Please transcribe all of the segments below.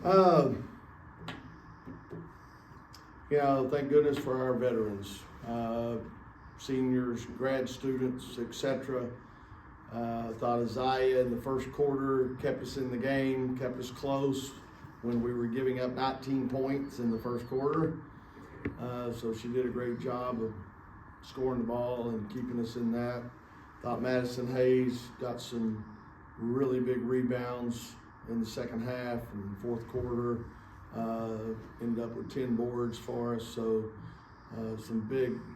Um, Thank goodness for our veterans, seniors, grad students, etc. Thought Isaiah in the first quarter kept us in the game, kept us close when we were giving up 19 points in the first quarter. So she did a great job of scoring the ball and keeping us in that. Thought Madison Hayes got some really big rebounds in the second half and fourth quarter. Ended up with 10 boards for us, so some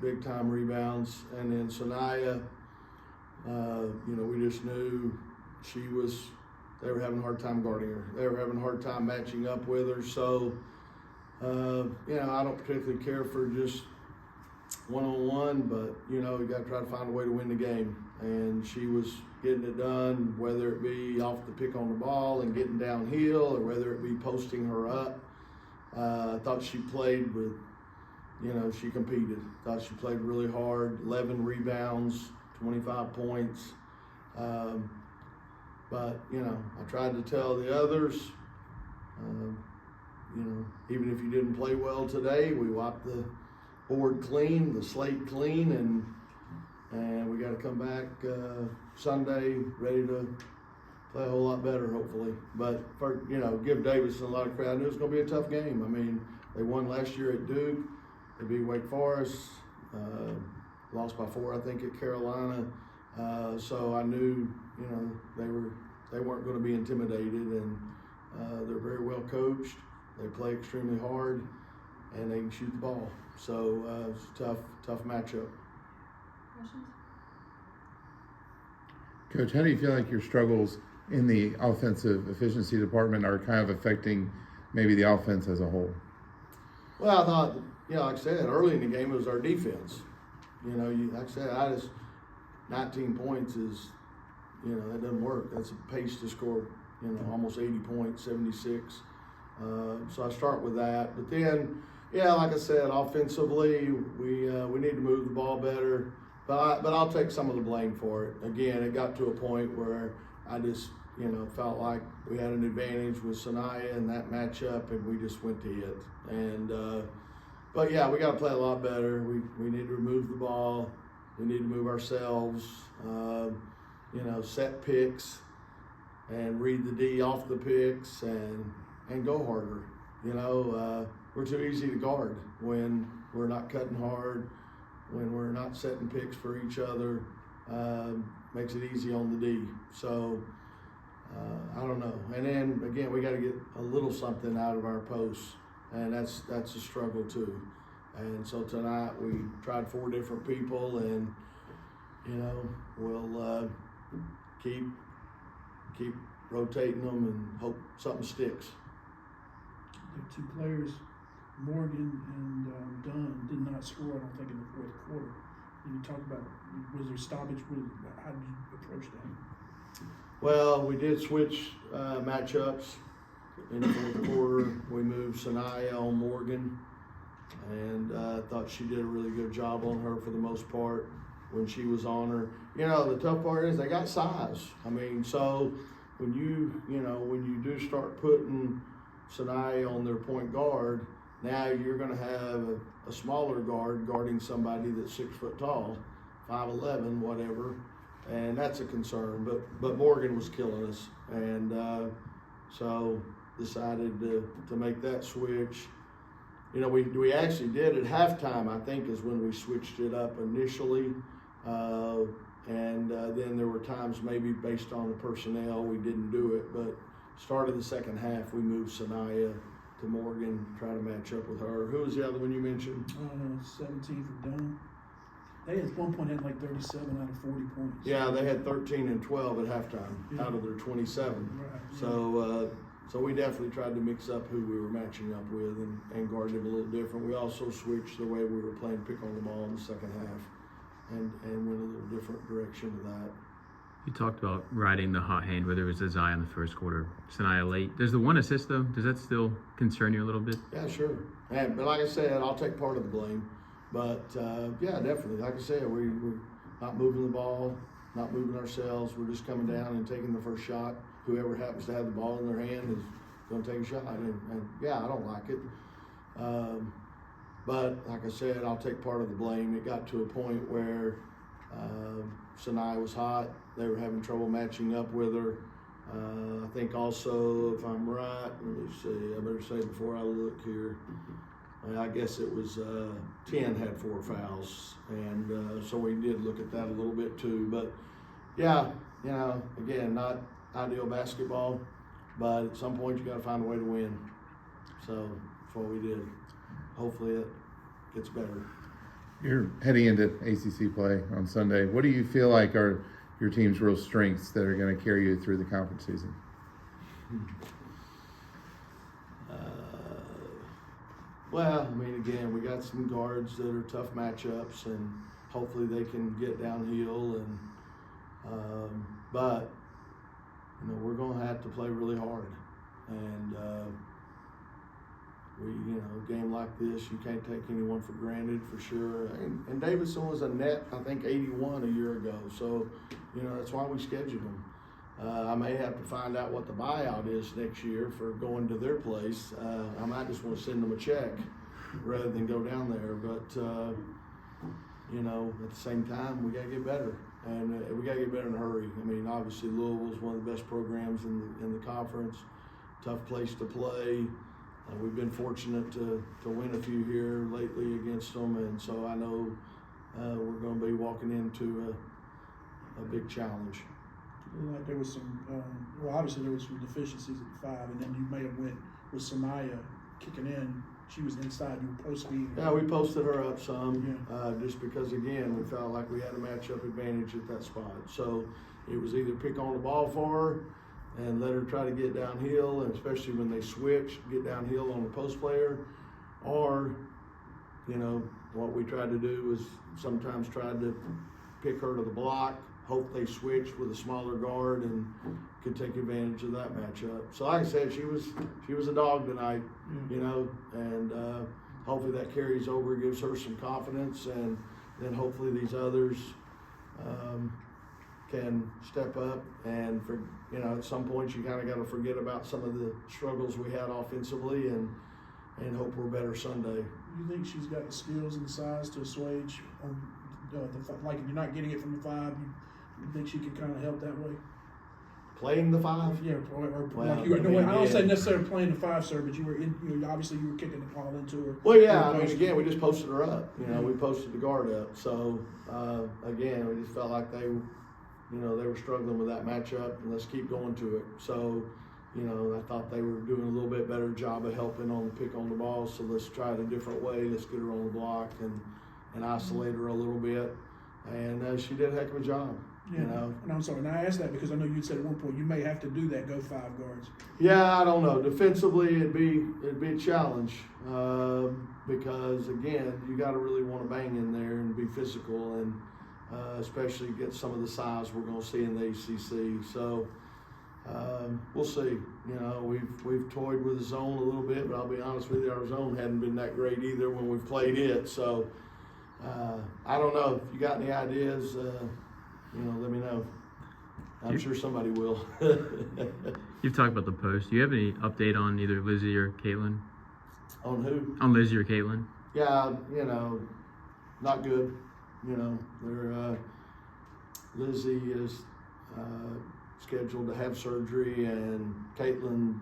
big time rebounds. And then Sanaya, we just knew they were having a hard time guarding her. They were having a hard time matching up with her. So, I don't particularly care for just one-on-one, but, you got to try to find a way to win the game. And she was getting it done, whether it be off the pick on the ball and getting downhill or whether it be posting her up. I thought she played with, she competed. Thought she played really hard, 11 rebounds, 25 points. But, I tried to tell the others, even if you didn't play well today, we wiped the board clean, the slate clean, and we got to come back Sunday ready to play a whole lot better, hopefully. But give Davidson a lot of credit. I knew it was going to be a tough game. I mean, they won last year at Duke. They beat Wake Forest. Lost by 4, I think, at Carolina. So I knew, they weren't going to be intimidated, and they're very well coached. They play extremely hard, and they can shoot the ball. So it's a tough matchup. Questions? Coach, how do you feel like your struggles in the offensive efficiency department are kind of affecting maybe the offense as a whole? Well, I thought, like I said, early in the game it was our defense. Like I said, 19 points is, that doesn't work. That's a pace to score, almost 80 points, 76. So I start with that. But then, like I said, offensively, we need to move the ball better. But I'll take some of the blame for it. Again, it got to a point where I just, felt like we had an advantage with Sanaya in that matchup, and we just went to it. And but yeah, we got to play a lot better. We need to remove the ball. We need to move ourselves. Set picks and read the D off the picks and go harder. We're too easy to guard when we're not cutting hard, when we're not setting picks for each other. Makes it easy on the D. So I don't know. And then again, we got to get a little something out of our posts, and that's a struggle too. And so tonight we tried 4 different people, and we'll keep rotating them and hope something sticks. The 2 players, Morgan and Dunn, did not score, I don't think, in the fourth quarter. Can you talk about, was there stoppage? How did you approach that? Well, we did switch matchups in the fourth quarter. We moved Sanaya on Morgan, and thought she did a really good job on her for the most part when she was on her. The tough part is they got size. I mean, so when you do start putting Sanaya on their point guard, now you're going to have a smaller guard guarding somebody that's 6 foot tall, 5'11", whatever, and that's a concern. But Morgan was killing us, and so decided to make that switch. We actually did at halftime, I think, is when we switched it up initially, and then there were times maybe based on the personnel we didn't do it, but started the second half we moved Sanaya to Morgan, try to match up with her. Who was the other one you mentioned? 17 for Dunn. They at one point had like 37 out of 40 points. Yeah, they had 13 and 12 at halftime out of their 27. Right. So so we definitely tried to mix up who we were matching up with and guard them a little different. We also switched the way we were playing pick on the ball in the second half and went a little different direction to that. You talked about riding the hot hand, whether it was Isaiah in the first quarter, Sanaya late. There's the 1 assist, though. Does that still concern you a little bit? Yeah, sure. But like I said, I'll take part of the blame. But, yeah, definitely. Like I said, we're not moving the ball, not moving ourselves. We're just coming down and taking the first shot. Whoever happens to have the ball in their hand gonna take a shot. And yeah, I don't like it. But like I said, I'll take part of the blame. It got to a point where Sinai was hot. They were having trouble matching up with her. I think also, if I'm right, let me see, I better say before I look here, I guess it was 10 had 4 fouls. And so we did look at that a little bit too. But yeah, you know, again, not ideal basketball, but at some point you got to find a way to win. So that's what we did. Hopefully it gets better. You're heading into ACC play on Sunday. What do you feel like are your team's real strengths that are going to carry you through the conference season? Well, I mean, again, we got some guards that are tough matchups, and hopefully they can get downhill. And but you know, we're going to have to play really hard, and a game like this, you can't take anyone for granted for sure. And Davidson was a net, I think, 81 a year ago. So, you know, that's why we scheduled them. I may have to find out what the buyout is next year for going to their place. I might just want to send them a check rather than go down there. But, you know, at the same time, we got to get better. And we got to get better in a hurry. I mean, obviously, Louisville's one of the best programs in the conference. Tough place to play. We've been fortunate to win a few here lately against them, and so I know we're going to be walking into a big challenge. Like there was some, well, obviously there was some deficiencies at the 5, and then you may have went with Samaya kicking in. She was inside. You were supposed to be. Yeah, we posted her up some, just because again we felt like we had a matchup advantage at that spot. So it was either pick on the ball for her and let her try to get downhill, and especially when they switch, get downhill on the post player, or, you know, what we tried to do was sometimes tried to pick her to the block, hope they switched with a smaller guard and could take advantage of that matchup. So like I said, she was a dog tonight, you know, and hopefully that carries over, gives her some confidence, and then hopefully these others can step up. And for, you know, at some point you kind of got to forget about some of the struggles we had offensively and hope we're better Sunday. You think she's got the skills and the size to assuage on like if you're not getting it from the 5, you think she could kind of help that way? Playing the 5? Yeah, or well, like you were. I mean, I don't say necessarily playing the 5, sir, but you were in. Obviously you were kicking the ball into her. Well, yeah. I mean, again, we just posted her up. You know, we posted the guard up. So again, we just felt like they were struggling with that matchup, and let's keep going to it. So, you know, I thought they were doing a little bit better job of helping on the pick on the ball. So let's try it a different way. Let's get her on the block and isolate her a little bit. And she did a heck of a job. Yeah, you know. And I'm sorry, and I asked that because I know you said at one point you may have to do that, go 5 guards. Yeah, I don't know. Defensively, it'd be a challenge because again, you got to really want to bang in there and be physical, and especially get some of the size we're going to see in the ACC. So we'll see. You know, we've toyed with the zone a little bit, but I'll be honest with you, our zone hadn't been that great either when we've played it. So I don't know. If you got any ideas, you know, let me know. I'm sure somebody will. You've talked about the post. Do you have any update on either Lizzie or Caitlin? On who? On Lizzie or Caitlin? Yeah, you know, not good. You know, they're Lizzie is scheduled to have surgery, and Caitlin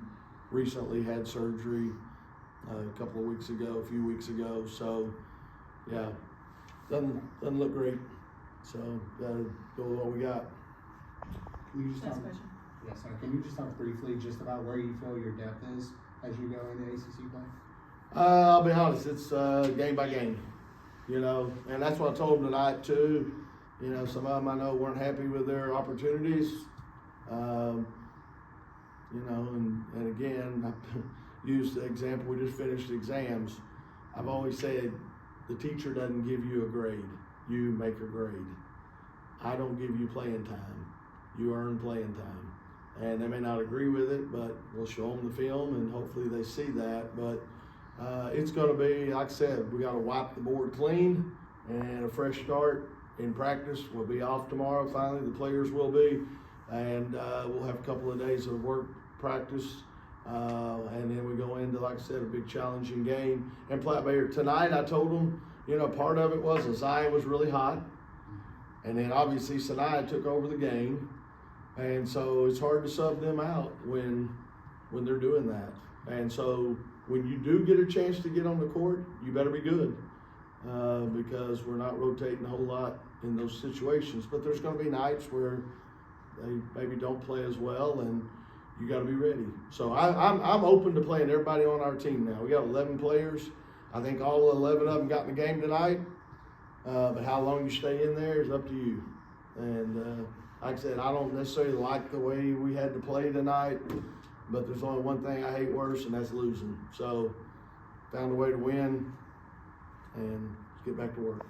recently had surgery a few weeks ago. So, yeah, doesn't look great. So, gotta go with what we got. Can you just Next talk? question. Yes, sir. Can you just talk briefly just about where you feel your depth is as you go into ACC play? I'll be honest, it's game by game, you know, and that's what I told them tonight too. You know, some of them I know weren't happy with their opportunities, you know, and again, I used the example, we just finished exams. I've always said the teacher doesn't give you a grade, you make a grade. I don't give you playing time, you earn playing time. And they may not agree with it, but we'll show them the film and hopefully they see that. But it's going to be, like I said, we got to wipe the board clean and a fresh start in practice. We'll be off tomorrow. Finally, the players will be, and we'll have a couple of days of work practice, And then we go into, like I said, a big challenging game. And Platte Bayer tonight, I told them, you know, part of it was Zion was really hot. And then obviously Sinai took over the game. And so it's hard to sub them out when they're doing that. And so when you do get a chance to get on the court, you better be good. Because we're not rotating a whole lot in those situations. But there's going to be nights where they maybe don't play as well, and you got to be ready. So I'm open to playing everybody on our team now. We got 11 players. I think all 11 of them got in the game tonight. But how long you stay in there is up to you. And like I said, I don't necessarily like the way we had to play tonight, but there's only one thing I hate worse, and that's losing. So found a way to win, and get back to work.